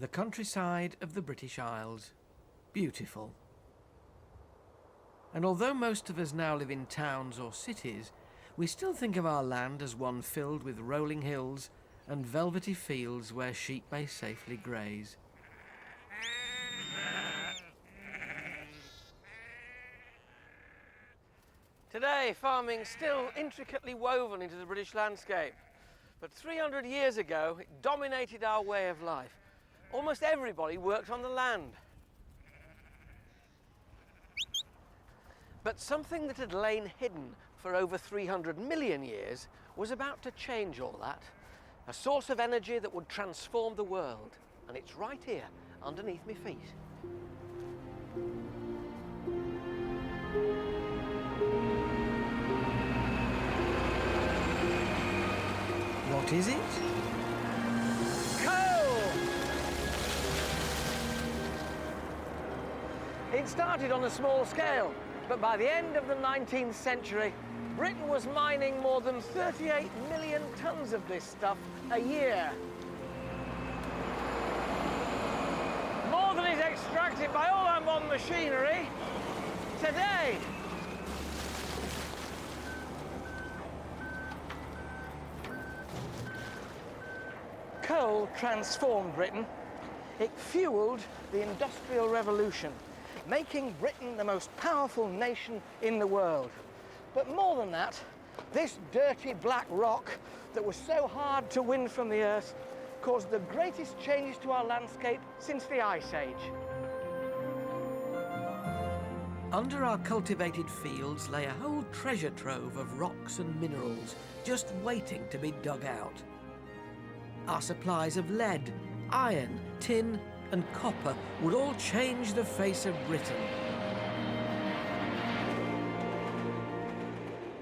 The countryside of the British Isles. Beautiful. And although most of us now live in towns or cities, we still think of our land as one filled with rolling hills and velvety fields where sheep may safely graze. Today, farming's still intricately woven into the British landscape. But 300 years ago, it dominated our way of life. Almost everybody worked on the land. But something that had lain hidden for over 300 million years was about to change all that. A source of energy that would transform the world. And it's right here, underneath my feet. What is it? Coal! It started on a small scale, but by the end of the 19th century, Britain was mining more than 38 million tonnes of this stuff a year. More than is extracted by all our modern machinery today. Coal transformed Britain. It fueled the Industrial Revolution, making Britain the most powerful nation in the world. But more than that, this dirty black rock that was so hard to win from the earth caused the greatest changes to our landscape since the Ice Age. Under our cultivated fields lay a whole treasure trove of rocks and minerals just waiting to be dug out. Our supplies of lead, iron, tin and copper would all change the face of Britain.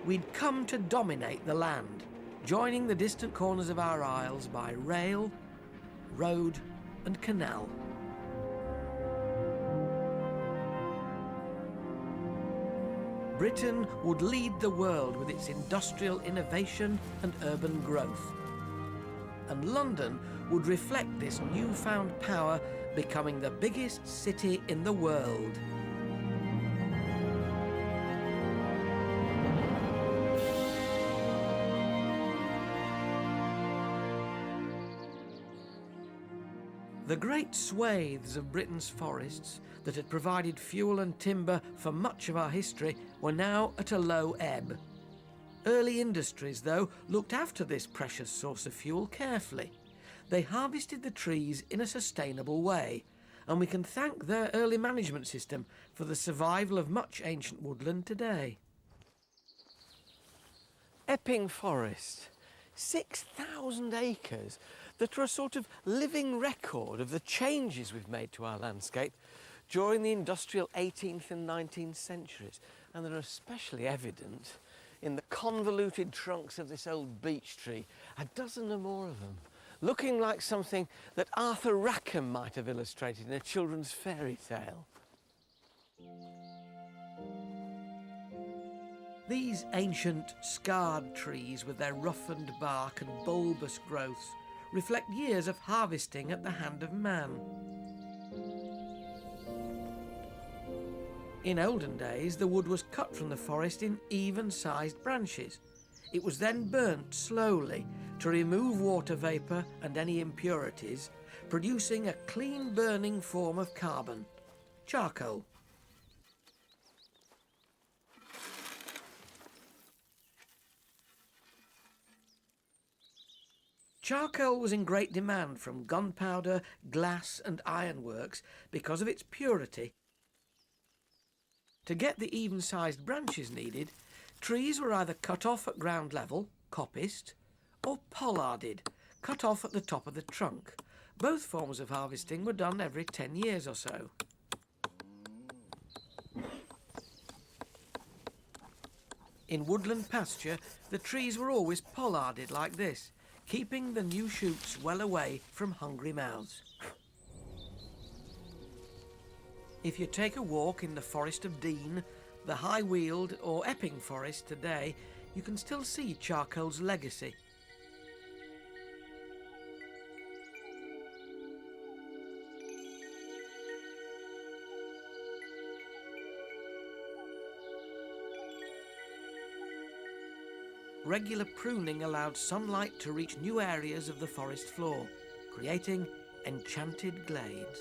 We'd come to dominate the land, joining the distant corners of our isles by rail, road and canal. Britain would lead the world with its industrial innovation and urban growth. And London would reflect this newfound power, becoming the biggest city in the world. The great swathes of Britain's forests that had provided fuel and timber for much of our history were now at a low ebb. Early industries, though, looked after this precious source of fuel carefully. They harvested the trees in a sustainable way, and we can thank their early management system for the survival of much ancient woodland today. Epping Forest, 6,000 acres that are a sort of living record of the changes we've made to our landscape during the industrial 18th and 19th centuries, and they're especially evident in the convoluted trunks of this old beech tree, a dozen or more of them, looking like something that Arthur Rackham might have illustrated in a children's fairy tale. These ancient, scarred trees with their roughened bark and bulbous growths reflect years of harvesting at the hand of man. In olden days, the wood was cut from the forest in even-sized branches. It was then burnt slowly to remove water vapour and any impurities, producing a clean-burning form of carbon, charcoal. Charcoal was in great demand from gunpowder, glass and ironworks because of its purity. To get the even-sized branches needed, trees were either cut off at ground level, coppiced, or pollarded, cut off at the top of the trunk. Both forms of harvesting were done every 10 years or so. In woodland pasture, the trees were always pollarded like this, keeping the new shoots well away from hungry mouths. If you take a walk in the Forest of Dean, the High Weald or Epping Forest today, you can still see charcoal's legacy. regular pruning allowed sunlight to reach new areas of the forest floor, creating enchanted glades.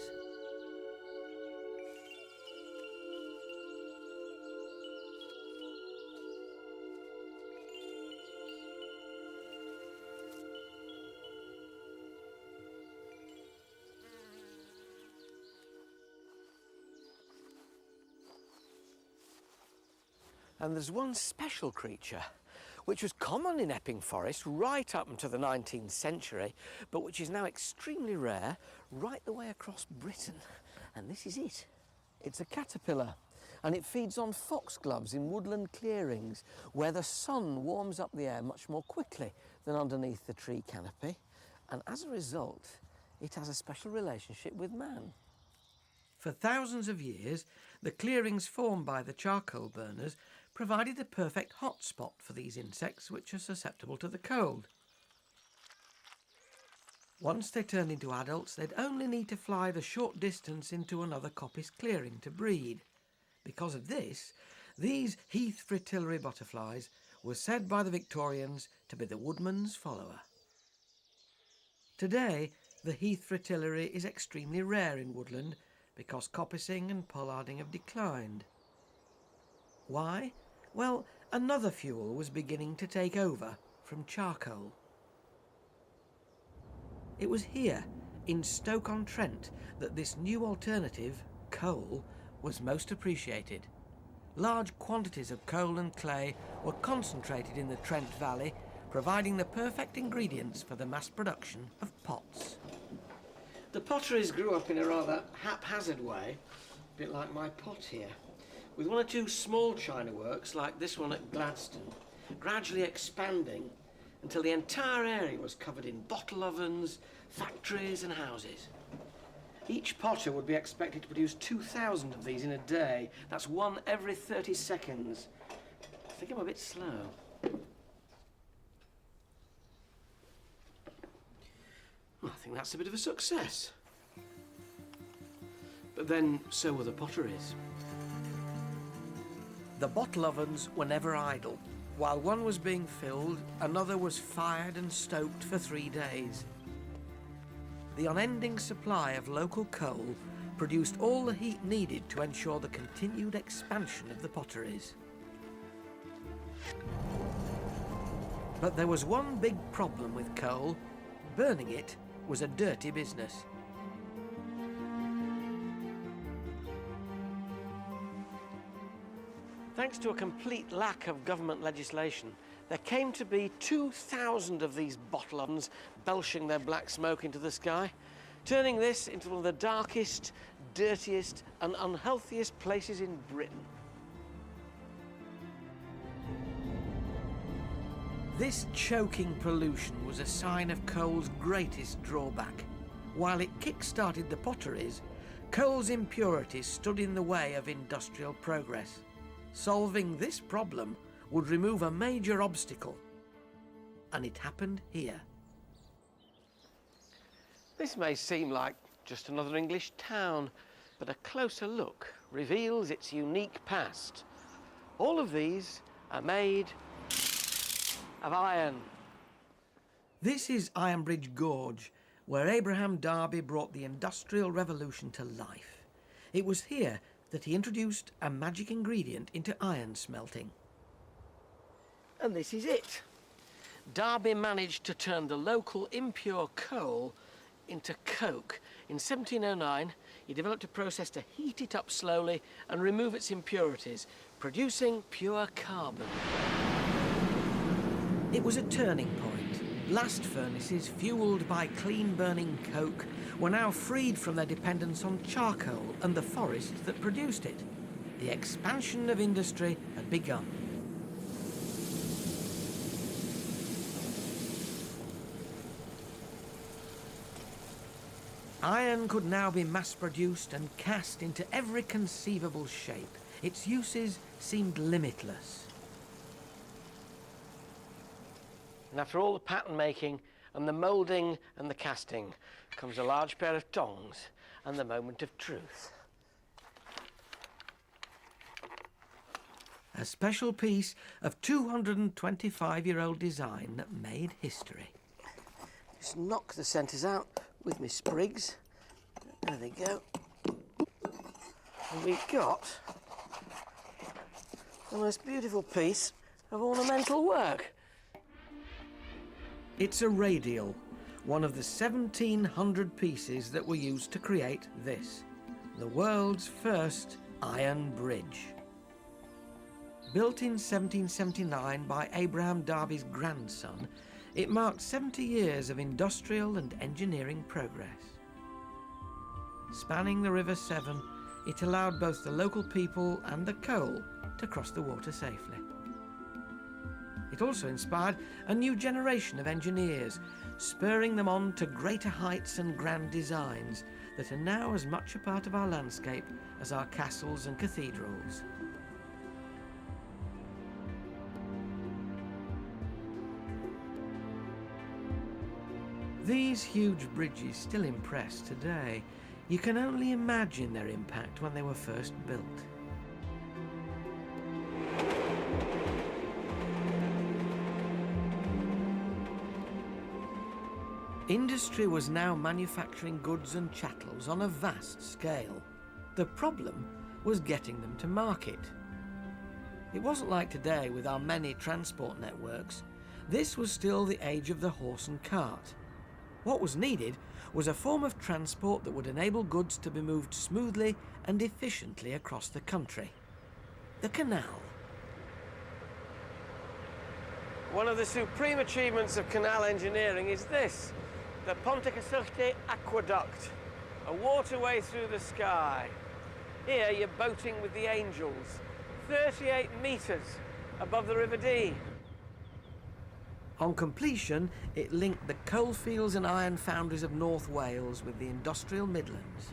And there's one special creature which was common in Epping Forest right up until the 19th century, but which is now extremely rare right the way across Britain. And this is it. It's a caterpillar, and it feeds on foxgloves in woodland clearings where the sun warms up the air much more quickly than underneath the tree canopy, and as a result, it has a special relationship with man. For thousands of years, the clearings formed by the charcoal burners provided a perfect hotspot for these insects which are susceptible to the cold. Once they turned into adults, they'd only need to fly the short distance into another coppice clearing to breed. Because of this, these heath fritillary butterflies were said by the Victorians to be the woodman's follower. Today, the heath fritillary is extremely rare in woodland because coppicing and pollarding have declined. Why? Well, another fuel was beginning to take over from charcoal. It was here, in Stoke-on-Trent, that this new alternative, coal, was most appreciated. Large quantities of coal and clay were concentrated in the Trent Valley, providing the perfect ingredients for the mass production of pots. The potteries grew up in a rather haphazard way, a bit like my pot here, with one or two small china works like this one at Gladstone, gradually expanding until the entire area was covered in bottle ovens, factories and houses. Each potter would be expected to produce 2,000 of these in a day. That's one every 30 seconds. I think I'm a bit slow. Well, I think that's a bit of a success. But then, so were the potteries. The bottle ovens were never idle. While one was being filled, another was fired and stoked for 3 days. The unending supply of local coal produced all the heat needed to ensure the continued expansion of the potteries. But there was one big problem with coal. Burning it was a dirty business. Thanks to a complete lack of government legislation, there came to be 2,000 of these bottle ovens belching their black smoke into the sky, turning this into one of the darkest, dirtiest and unhealthiest places in Britain. This choking pollution was a sign of coal's greatest drawback. While it kick-started the potteries, coal's impurities stood in the way of industrial progress. Solving this problem would remove a major obstacle, and it happened here. This may seem like just another English town, but a closer look reveals its unique past. All of these are made of iron. This is Ironbridge Gorge, where Abraham Darby brought the Industrial Revolution to life. It was here that he introduced a magic ingredient into iron smelting. And this is it. Darby managed to turn the local impure coal into coke. In 1709, he developed a process to heat it up slowly and remove its impurities, producing pure carbon. It was a turning point. Blast furnaces, fuelled by clean-burning coke, were now freed from their dependence on charcoal and the forests that produced it. The expansion of industry had begun. Iron could now be mass-produced and cast into every conceivable shape. Its uses seemed limitless. And after all the pattern making and the moulding and the casting comes a large pair of tongs and the moment of truth. a special piece of 225-year-old design that made history. Just knock the centres out with my sprigs. There they go. And we've got the most beautiful piece of ornamental work. It's a radial, one of the 1,700 pieces that were used to create this, the world's first iron bridge. Built in 1779 by Abraham Darby's grandson, it marked 70 years of industrial and engineering progress. Spanning the River Severn, it allowed both the local people and the coal to cross the water safely. It also inspired a new generation of engineers, spurring them on to greater heights and grand designs that are now as much a part of our landscape as our castles and cathedrals. These huge bridges still impress today. You can only imagine their impact when they were first built. Industry was now manufacturing goods and chattels on a vast scale. The problem was getting them to market. It wasn't like today with our many transport networks. This was still the age of the horse and cart. What was needed was a form of transport that would enable goods to be moved smoothly and efficiently across the country. The canal. One of the supreme achievements of canal engineering is this, the Ponte Casillte Aqueduct, a waterway through the sky. Here you're boating with the angels, 38 metres above the River Dee. On completion, it linked the coalfields and iron foundries of North Wales with the industrial Midlands.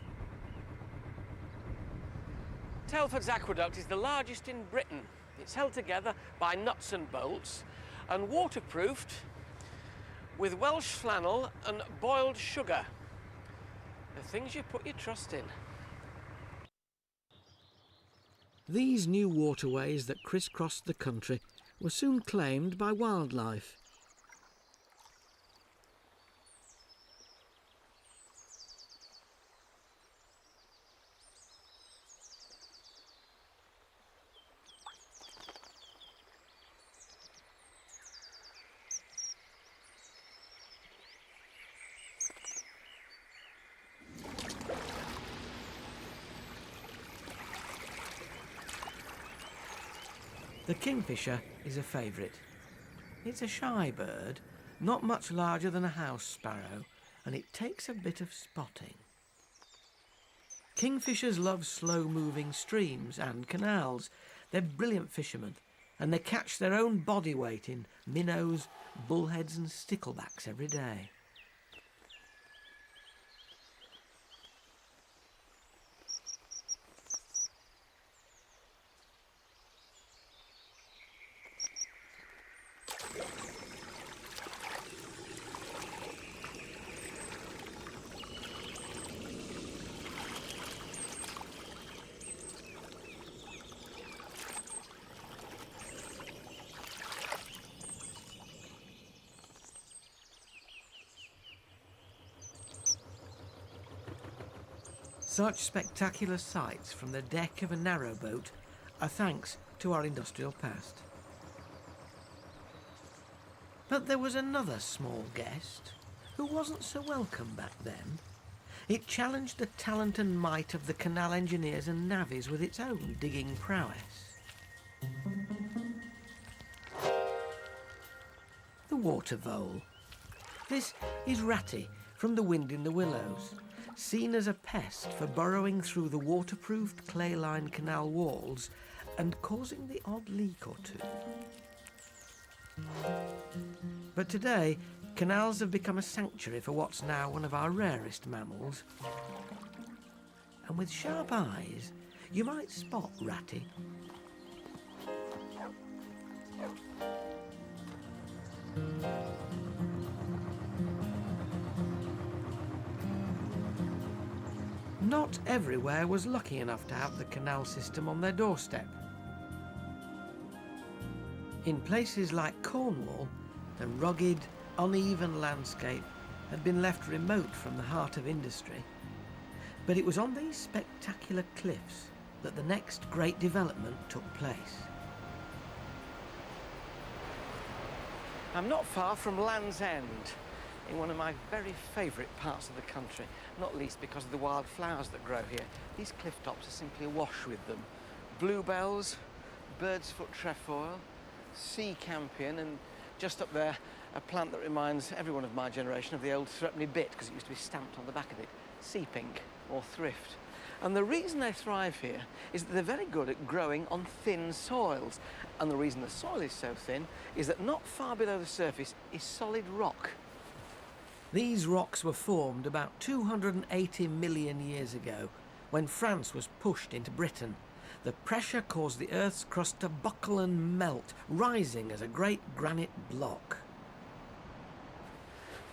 Telford's aqueduct is the largest in Britain. It's held together by nuts and bolts and waterproofed with Welsh flannel and boiled sugar. The things you put your trust in. These new waterways that crisscrossed the country were soon claimed by wildlife. The kingfisher is a favourite. It's a shy bird, not much larger than a house sparrow, and it takes a bit of spotting. Kingfishers love slow-moving streams and canals. They're brilliant fishermen, and they catch their own body weight in minnows, bullheads and sticklebacks every day. Such spectacular sights from the deck of a narrowboat are thanks to our industrial past. But there was another small guest who wasn't so welcome back then. It challenged the talent and might of the canal engineers and navvies with its own digging prowess. The water vole. This is Ratty from The Wind in the Willows, seen as a pest for burrowing through the waterproofed clay-lined canal walls and causing the odd leak or two. But today, canals have become a sanctuary for what's now one of our rarest mammals. And with sharp eyes, you might spot Ratty. Not everywhere was lucky enough to have the canal system on their doorstep. In places like Cornwall, the rugged, uneven landscape had been left remote from the heart of industry. But it was on these spectacular cliffs that the next great development took place. I'm not far from Land's End, in one of my very favourite parts of the country, not least because of the wild flowers that grow here. These cliff tops are simply awash with them. Bluebells, bird's foot trefoil, sea campion, and just up there, a plant that reminds everyone of my generation of the old threepenny bit, because it used to be stamped on the back of it, sea pink or thrift. And the reason they thrive here is that they're very good at growing on thin soils. And the reason the soil is so thin is that not far below the surface is solid rock. These rocks were formed about 280 million years ago, when France was pushed into Britain. The pressure caused the Earth's crust to buckle and melt, rising as a great granite block.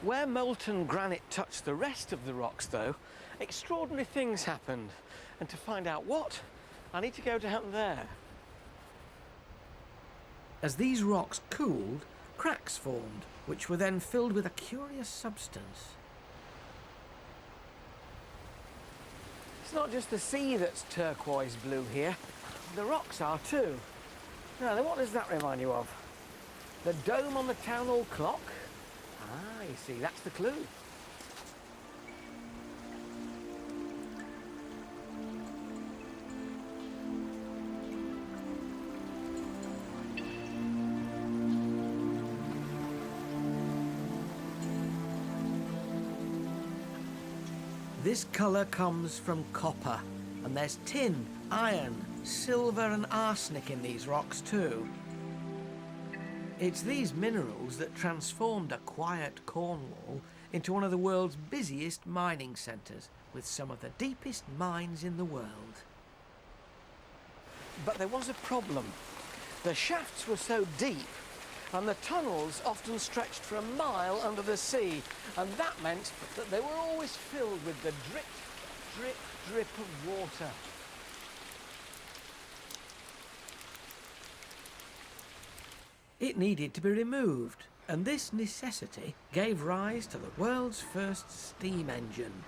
Where molten granite touched the rest of the rocks, though, extraordinary things happened. And to find out what, I need to go down there. As these rocks cooled, cracks formed, which were then filled with a curious substance. It's not just the sea that's turquoise blue here, the rocks are too. Now then, what does that remind you of? The dome on the town hall clock? Ah, you see, that's the clue. This colour comes from copper, and there's tin, iron, silver and arsenic in these rocks too. It's these minerals that transformed a quiet Cornwall into one of the world's busiest mining centres, with some of the deepest mines in the world. But there was a problem. The shafts were so deep, and the tunnels often stretched for a mile under the sea, and that meant that they were always filled with the drip, drip, drip of water. It needed to be removed, and this necessity gave rise to the world's first steam engine.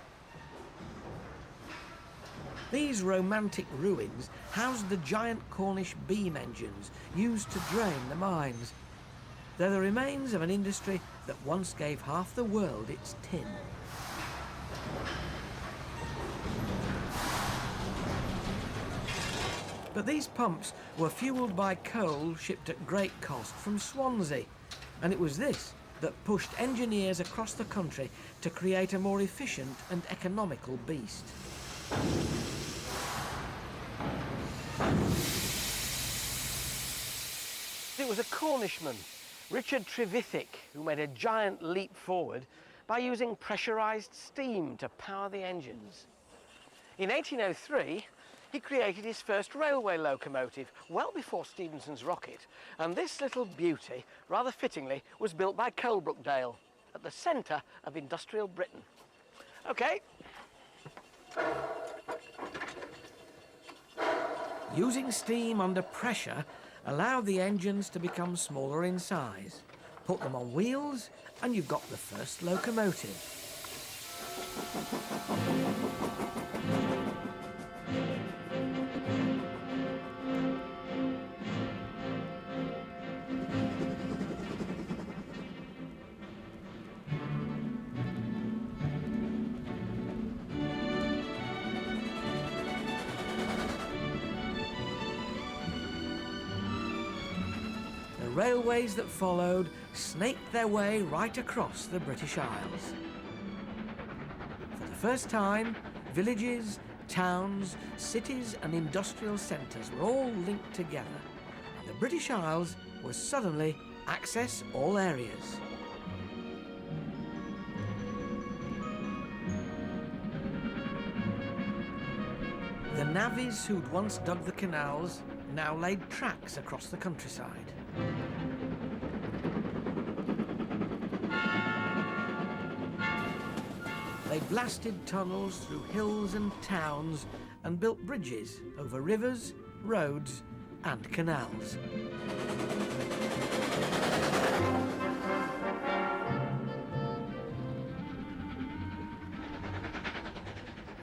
These romantic ruins housed the giant Cornish beam engines used to drain the mines. They're the remains of an industry that once gave half the world its tin. But these pumps were fuelled by coal shipped at great cost from Swansea, and it was this that pushed engineers across the country to create a more efficient and economical beast. It was a Cornishman, Richard Trevithick, who made a giant leap forward by using pressurised steam to power the engines. In 1803, he created his first railway locomotive, well before Stephenson's rocket, and this little beauty, rather fittingly, was built by Coalbrookdale, at the centre of industrial Britain. OK. Using steam under pressure allowed the engines to become smaller in size. Put them on wheels, and you've got the first locomotive. The railways that followed snaked their way right across the British Isles. For the first time, villages, towns, cities and industrial centres were all linked together, and the British Isles were suddenly access all areas. The navvies who'd once dug the canals now laid tracks across the countryside. They blasted tunnels through hills and towns and built bridges over rivers, roads and canals.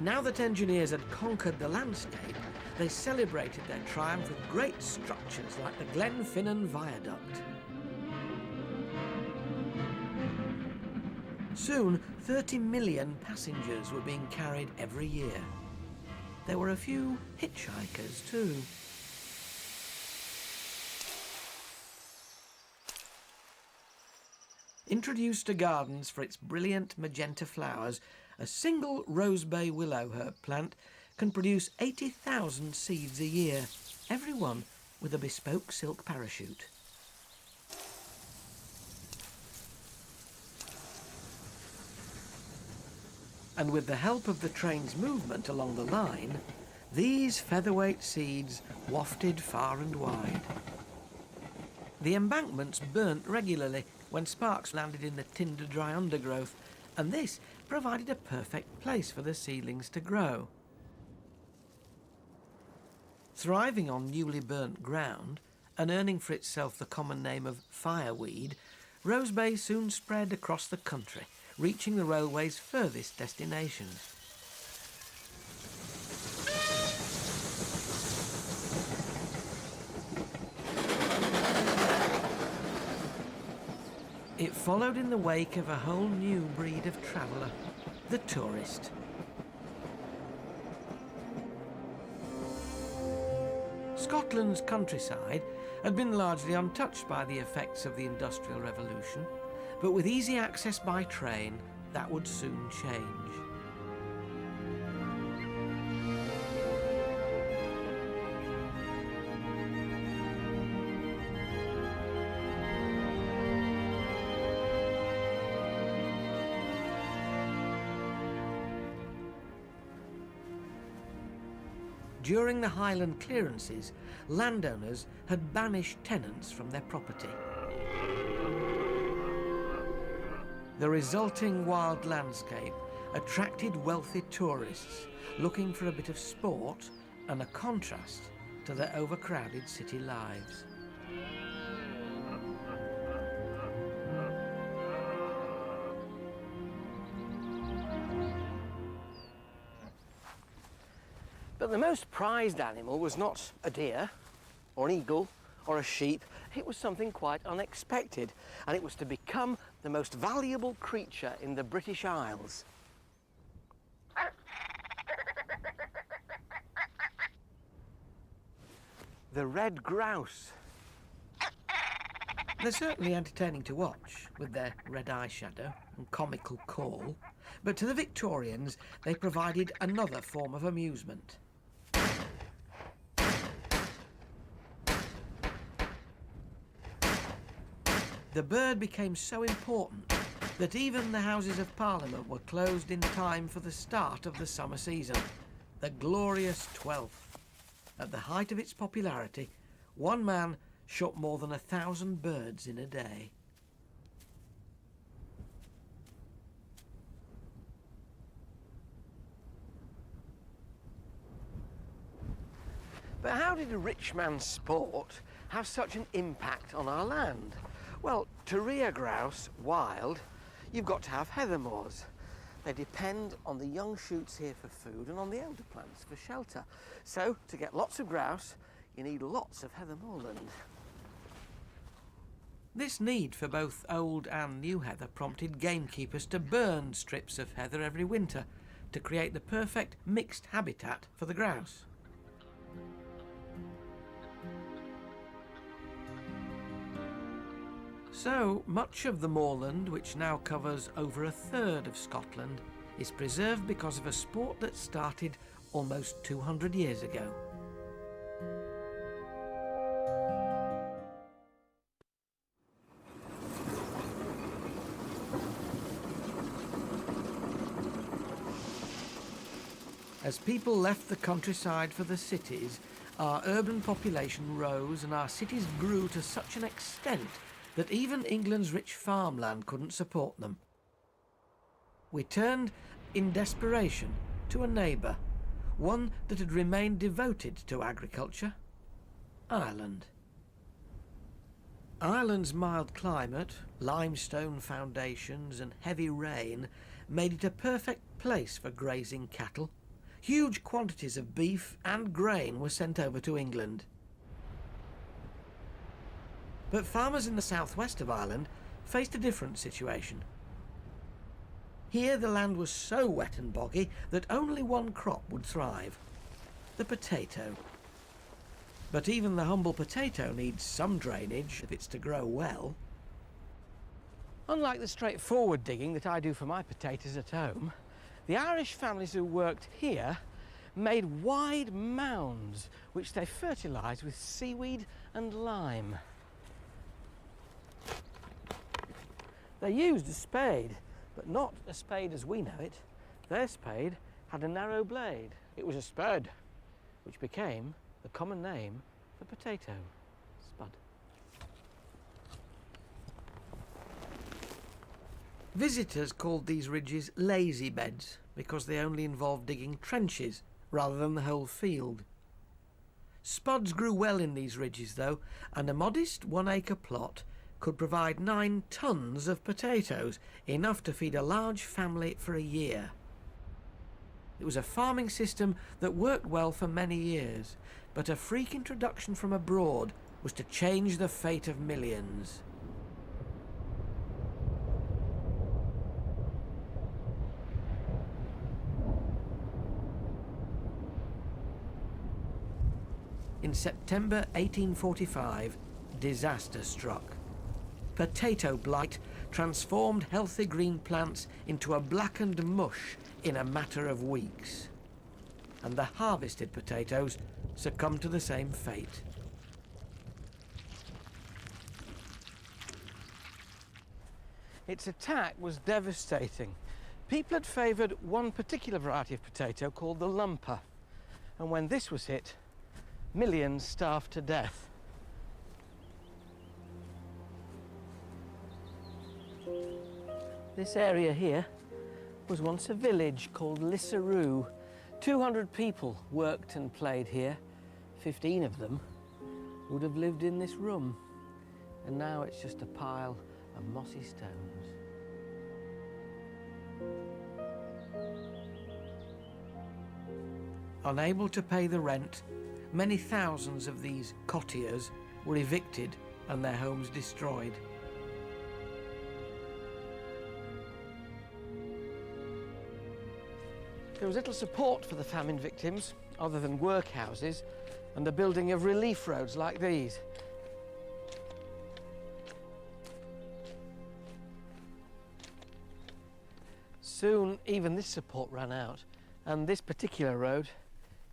Now that engineers had conquered the landscape, they celebrated their triumph with great structures like the Glenfinnan Viaduct. Soon, 30 million passengers were being carried every year. There were a few hitchhikers too. Introduced to gardens for its brilliant magenta flowers, a single rosebay willow herb plant can produce 80,000 seeds a year, every one with a bespoke silk parachute. And with the help of the train's movement along the line, these featherweight seeds wafted far and wide. The embankments burnt regularly when sparks landed in the tinder-dry undergrowth, and this provided a perfect place for the seedlings to grow. Thriving on newly burnt ground, and earning for itself the common name of fireweed, rosebay soon spread across the country, reaching the railway's furthest destinations. It followed in the wake of a whole new breed of traveller, the tourist. Scotland's countryside had been largely untouched by the effects of the Industrial Revolution, but with easy access by train, that would soon change. During the Highland clearances, landowners had banished tenants from their property. The resulting wild landscape attracted wealthy tourists looking for a bit of sport and a contrast to their overcrowded city lives. But the most prized animal was not a deer, or an eagle, or a sheep. It was something quite unexpected, and it was to become the most valuable creature in the British Isles. The red grouse. They're certainly entertaining to watch, with their red eyeshadow and comical call, but to the Victorians they provided another form of amusement. The bird became so important that even the Houses of Parliament were closed in time for the start of the summer season, the glorious 12th. At the height of its popularity, one man shot more than 1,000 birds in a day. But how did a rich man's sport have such an impact on our land? Well, to rear grouse wild, you've got to have heather moors. They depend on the young shoots here for food and on the elder plants for shelter. So, to get lots of grouse, you need lots of heather moorland. This need for both old and new heather prompted gamekeepers to burn strips of heather every winter to create the perfect mixed habitat for the grouse. So, much of the moorland, which now covers over 1/3 of Scotland, is preserved because of a sport that started almost 200 years ago. As people left the countryside for the cities, our urban population rose and our cities grew to such an extent that even England's rich farmland couldn't support them. We turned, in desperation, to a neighbour, one that had remained devoted to agriculture: Ireland. Ireland's mild climate, limestone foundations and heavy rain made it a perfect place for grazing cattle, huge quantities of beef and grain were sent over to England. But farmers in the southwest of Ireland faced a different situation. Here the land was so wet and boggy that only one crop would thrive: the potato. But even the humble potato needs some drainage if it's to grow well. Unlike the straightforward digging that I do for my potatoes at home, the Irish families who worked here made wide mounds which they fertilised with seaweed and lime. They used a spade, but not a spade as we know it. Their spade had a narrow blade. It was a spud, which became the common name for potato, spud. Visitors called these ridges lazy beds because they only involved digging trenches rather than the whole field. Spuds grew well in these ridges though, and a modest 1 acre plot could provide 9 tons of potatoes, enough to feed a large family for a year. It was a farming system that worked well for many years, but a freak introduction from abroad was to change the fate of millions. In September 1845, disaster struck. Potato blight transformed healthy green plants into a blackened mush in a matter of weeks. And the harvested potatoes succumbed to the same fate. Its attack was devastating. People had favoured one particular variety of potato called the lumper, and when this was hit, millions starved to death. This area here was once a village called Lissaroux. 200 people worked and played here. 15 of them would have lived in this room. And now it's just a pile of mossy stones. Unable to pay the rent, many thousands of these cottiers were evicted and their homes destroyed. There was little support for the famine victims other than workhouses and the building of relief roads like these. Soon even this support ran out, and this particular road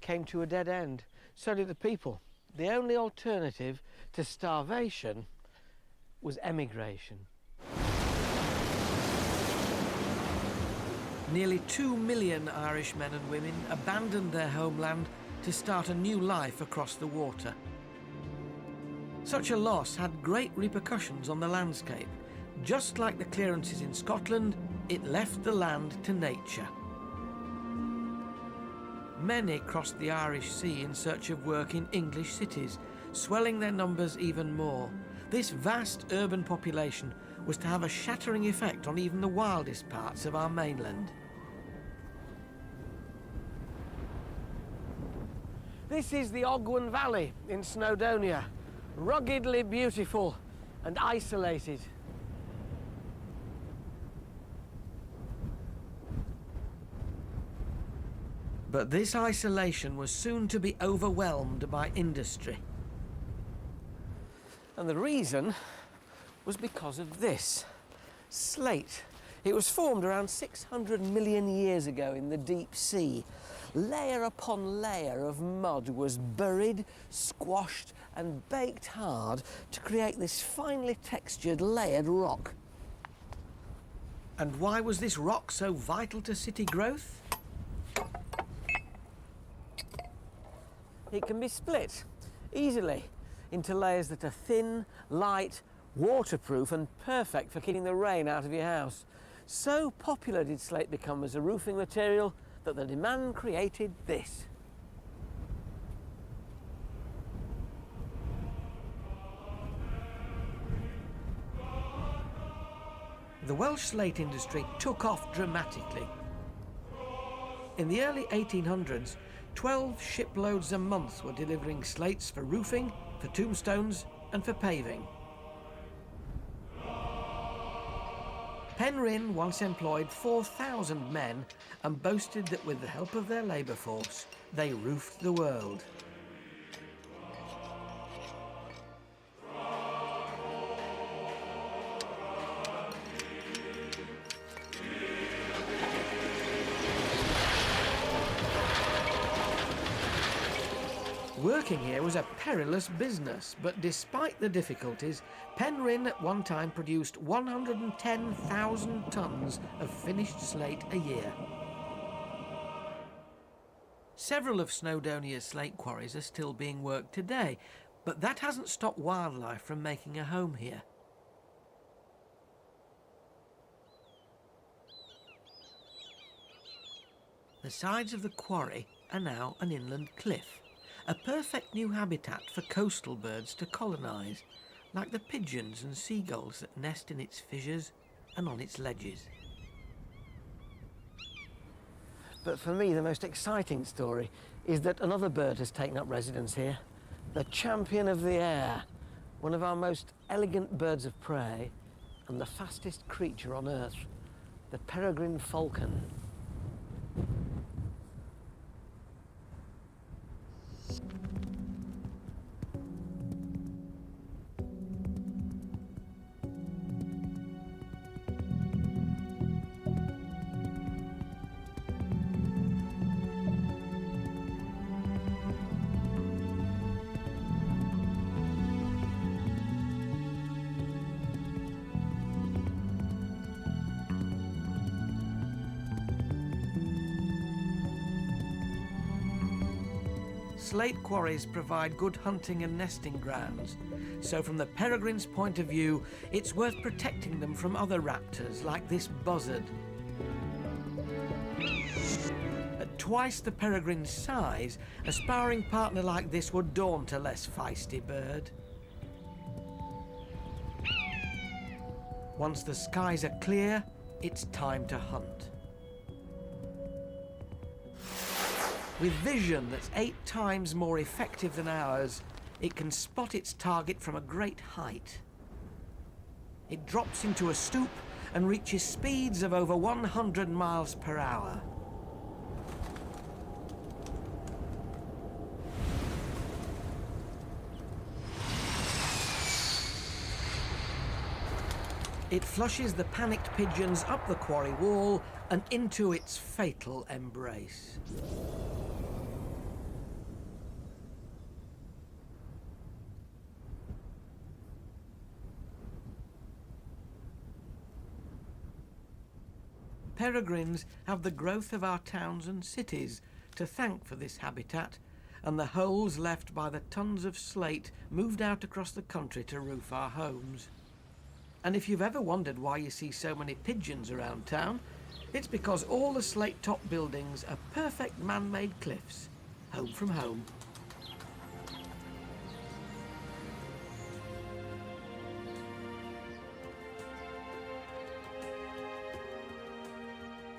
came to a dead end. So did the people. The only alternative to starvation was emigration. Nearly 2 million Irish men and women abandoned their homeland to start a new life across the water. Such a loss had great repercussions on the landscape. Just like the clearances in Scotland, it left the land to nature. Many crossed the Irish Sea in search of work in English cities, swelling their numbers even more. This vast urban population was to have a shattering effect on even the wildest parts of our mainland. This is the Ogwen Valley in Snowdonia, ruggedly beautiful and isolated. But this isolation was soon to be overwhelmed by industry. And the reason was because of this, slate. It was formed around 600 million years ago in the deep sea. Layer upon layer of mud was buried, squashed and baked hard to create this finely textured layered rock. And why was this rock so vital to city growth? It can be split easily into layers that are thin, light, waterproof and perfect for keeping the rain out of your house. So popular did slate become as a roofing material that the demand created this. The Welsh slate industry took off dramatically. In the early 1800s, 12 shiploads a month were delivering slates for roofing, for tombstones and for paving. Penryn once employed 4,000 men and boasted that with the help of their labour force, they roofed the world. Working here was a perilous business, but despite the difficulties, Penryn at one time produced 110,000 tonnes of finished slate a year. Several of Snowdonia's slate quarries are still being worked today, but that hasn't stopped wildlife from making a home here. The sides of the quarry are now an inland cliff, a perfect new habitat for coastal birds to colonise, like the pigeons and seagulls that nest in its fissures and on its ledges. But for me, the most exciting story is that another bird has taken up residence here, the champion of the air, one of our most elegant birds of prey and the fastest creature on Earth, the peregrine falcon. Slate quarries provide good hunting and nesting grounds, so from the peregrine's point of view, it's worth protecting them from other raptors like this buzzard. At twice the peregrine's size, a sparring partner like this would daunt a less feisty bird. Once the skies are clear, it's time to hunt. With vision that's 8 times more effective than ours, it can spot its target from a great height. It drops into a stoop and reaches speeds of over 100 miles per hour. It flushes the panicked pigeons up the quarry wall and into its fatal embrace. Peregrines have the growth of our towns and cities to thank for this habitat, and the holes left by the tons of slate moved out across the country to roof our homes. And if you've ever wondered why you see so many pigeons around town, it's because all the slate-top buildings are perfect man-made cliffs, home from home.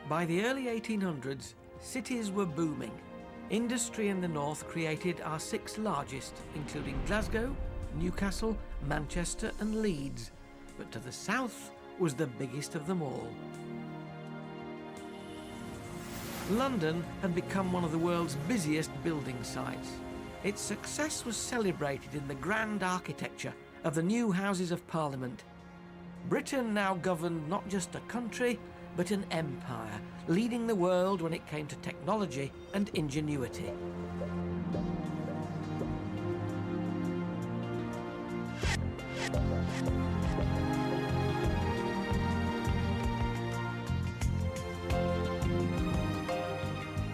By the early 1800s, cities were booming. Industry in the north created our 6 largest, including Glasgow, Newcastle, Manchester and Leeds. But to the south was the biggest of them all. London had become one of the world's busiest building sites. Its success was celebrated in the grand architecture of the new Houses of Parliament. Britain now governed not just a country, but an empire, leading the world when it came to technology and ingenuity.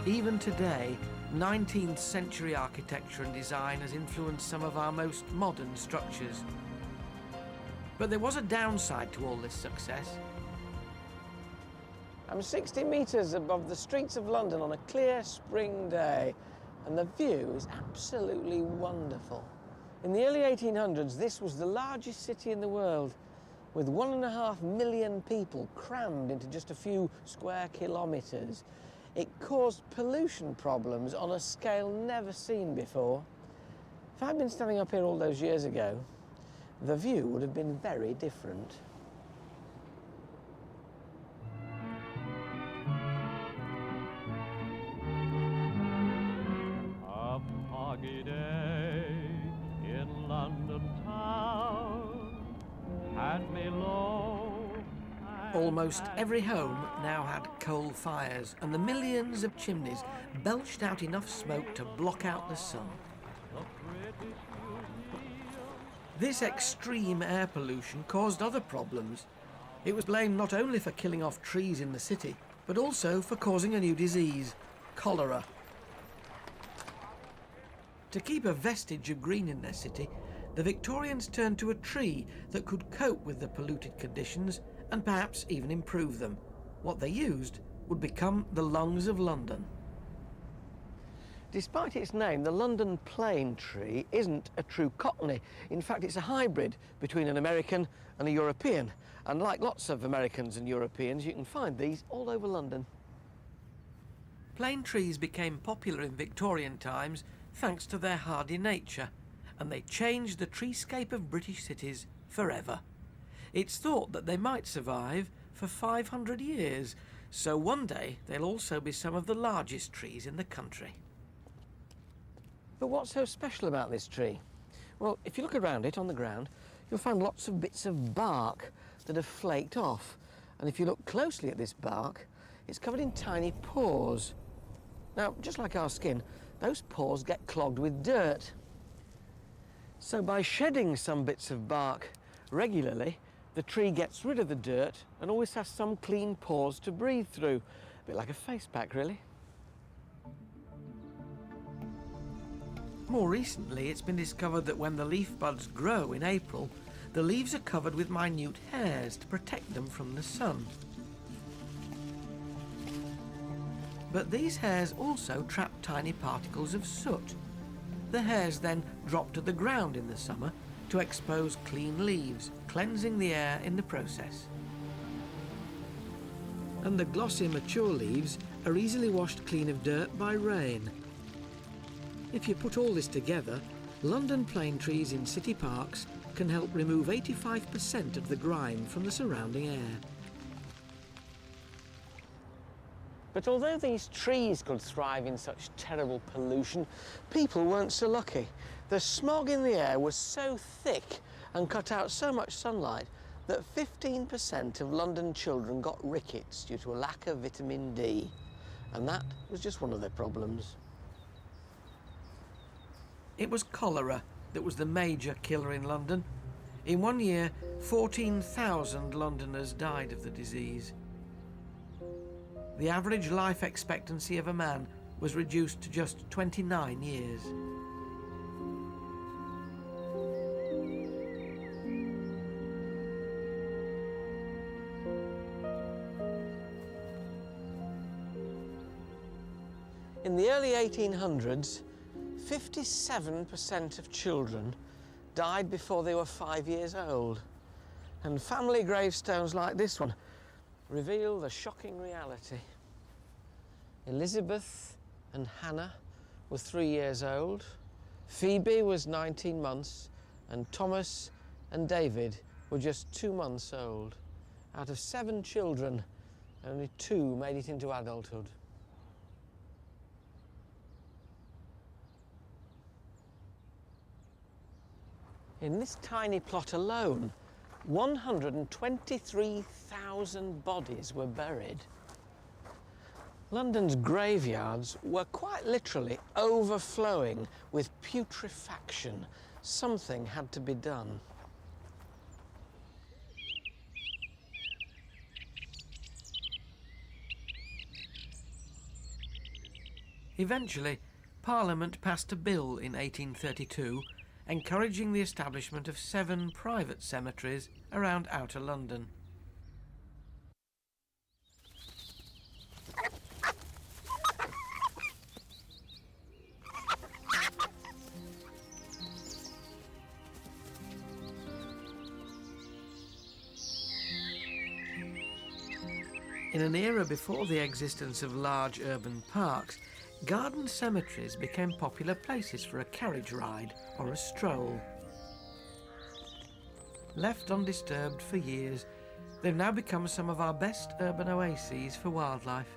Even today, 19th century architecture and design has influenced some of our most modern structures. But there was a downside to all this success. I'm 60 metres above the streets of London on a clear spring day, and the view is absolutely wonderful. In the early 1800s, this was the largest city in the world, with 1.5 million people crammed into just a few square kilometres. it caused pollution problems on a scale never seen before. If I'd been standing up here all those years ago, the view would have been very different. A foggy day in London town had me low. Almost every home now had coal fires, and the millions of chimneys belched out enough smoke to block out the sun. This extreme air pollution caused other problems. It was blamed not only for killing off trees in the city, but also for causing a new disease, cholera. To keep a vestige of green in their city, the Victorians turned to a tree that could cope with the polluted conditions and perhaps even improve them. What they used would become the lungs of London. Despite its name, the London plane tree isn't a true Cockney. In fact, it's a hybrid between an American and a European. And like lots of Americans and Europeans, you can find these all over London. Plane trees became popular in Victorian times thanks to their hardy nature, and they changed the treescape of British cities forever. It's thought that they might survive for 500 years, so one day they'll also be some of the largest trees in the country. But what's so special about this tree? Well, if you look around it on the ground, you'll find lots of bits of bark that have flaked off. And if you look closely at this bark, it's covered in tiny pores. Now, just like our skin, those pores get clogged with dirt. So by shedding some bits of bark regularly, the tree gets rid of the dirt and always has some clean pores to breathe through. A bit like a face pack, really. More recently, it's been discovered that when the leaf buds grow in April, the leaves are covered with minute hairs to protect them from the sun. But these hairs also trap tiny particles of soot. The hairs then drop to the ground in the summer to expose clean leaves, cleansing the air in the process. And the glossy mature leaves are easily washed clean of dirt by rain. If you put all this together, London plane trees in city parks can help remove 85% of the grime from the surrounding air. But although these trees could thrive in such terrible pollution, people weren't so lucky. The smog in the air was so thick and cut out so much sunlight that 15% of London children got rickets due to a lack of vitamin D. And that was just one of their problems. It was cholera that was the major killer in London. In one year, 14,000 Londoners died of the disease. The average life expectancy of a man was reduced to just 29 years. In the early 1800s, 57% of children died before they were 5 years old. And family gravestones like this one reveal the shocking reality. Elizabeth and Hannah were 3 years old, Phoebe was 19 months, and Thomas and David were just 2 months old. Out of 7 children, only 2 made it into adulthood. In this tiny plot alone, 123,000 bodies were buried. London's graveyards were quite literally overflowing with putrefaction. Something had to be done. Eventually, Parliament passed a bill in 1832 encouraging the establishment of 7 private cemeteries around outer London. In an era before the existence of large urban parks, garden cemeteries became popular places for a carriage ride or a stroll. Left undisturbed for years, they've now become some of our best urban oases for wildlife.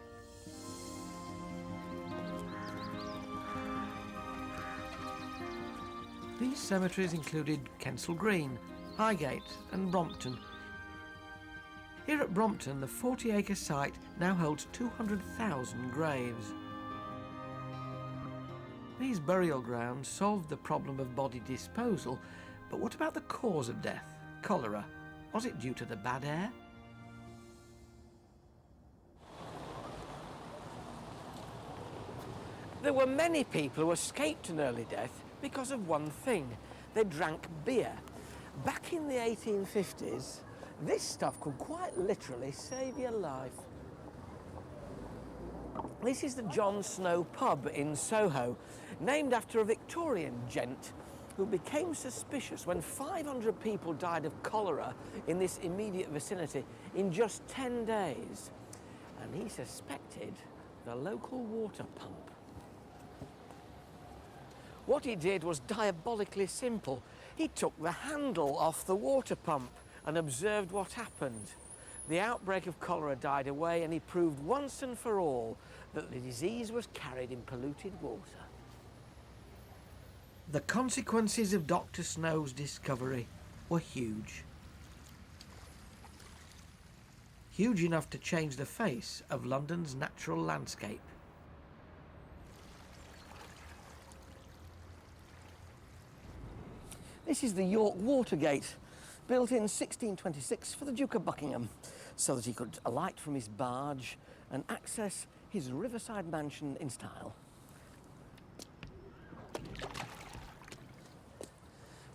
These cemeteries included Kensal Green, Highgate and Brompton. Here at Brompton, the 40-acre site now holds 200,000 graves. These burial grounds solved the problem of body disposal, but what about the cause of death? Cholera. Was it due to the bad air? There were many people who escaped an early death because of one thing. They drank beer. Back in the 1850s, this stuff could quite literally save your life. This is the John Snow pub in Soho, named after a Victorian gent who became suspicious when 500 people died of cholera in this immediate vicinity in just 10 days. And he suspected the local water pump. What he did was diabolically simple. He took the handle off the water pump and observed what happened. The outbreak of cholera died away, and he proved once and for all that the disease was carried in polluted water. The consequences of Dr. Snow's discovery were huge. Huge enough to change the face of London's natural landscape. This is the York Watergate, built in 1626 for the Duke of Buckingham, so that he could alight from his barge and access his riverside mansion in style.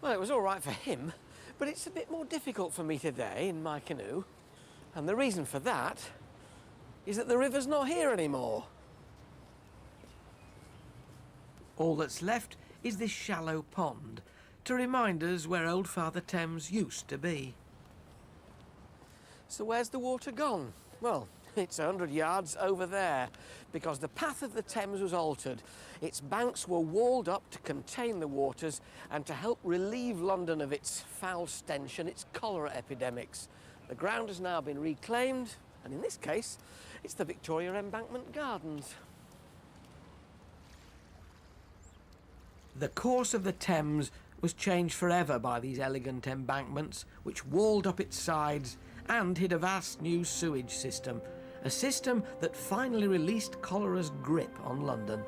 Well, it was all right for him, but it's a bit more difficult for me today in my canoe. And the reason for that is that the river's not here anymore. All that's left is this shallow pond to remind us where old Father Thames used to be. So where's the water gone? Well, it's 100 yards over there, because the path of the Thames was altered. Its banks were walled up to contain the waters and to help relieve London of its foul stench and its cholera epidemics. The ground has now been reclaimed, and in this case, it's the Victoria Embankment Gardens. The course of the Thames was changed forever by these elegant embankments, which walled up its sides and hid a vast new sewage system, a system that finally released cholera's grip on London.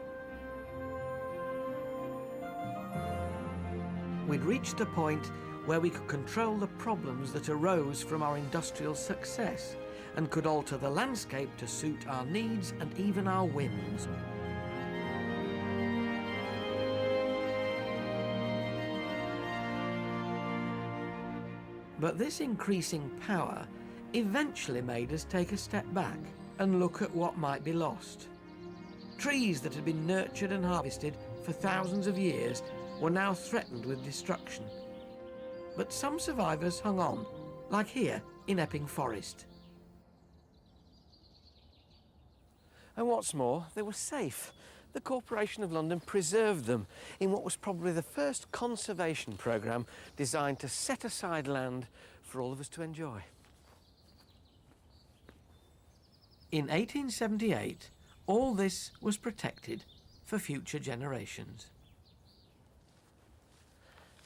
We'd reached a point where we could control the problems that arose from our industrial success and could alter the landscape to suit our needs and even our whims. But this increasing power eventually made us take a step back and look at what might be lost. Trees that had been nurtured and harvested for thousands of years were now threatened with destruction. But some survivors hung on, like here in Epping Forest. And what's more, they were safe. The Corporation of London preserved them in what was probably the first conservation programme designed to set aside land for all of us to enjoy. In 1878, all this was protected for future generations.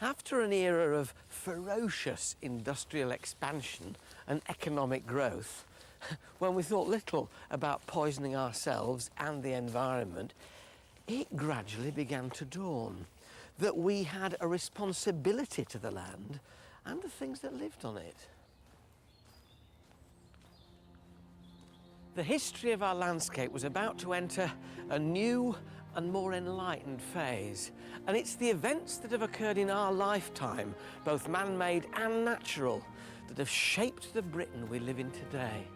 After an era of ferocious industrial expansion and economic growth, when we thought little about poisoning ourselves and the environment, it gradually began to dawn that we had a responsibility to the land and the things that lived on it. The history of our landscape was about to enter a new and more enlightened phase, and it's the events that have occurred in our lifetime, both man-made and natural, that have shaped the Britain we live in today.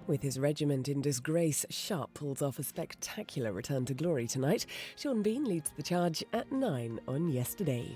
With his regiment in disgrace, Sharp pulls off a spectacular return to glory tonight. Sean Bean leads the charge at 9 on Yesterday.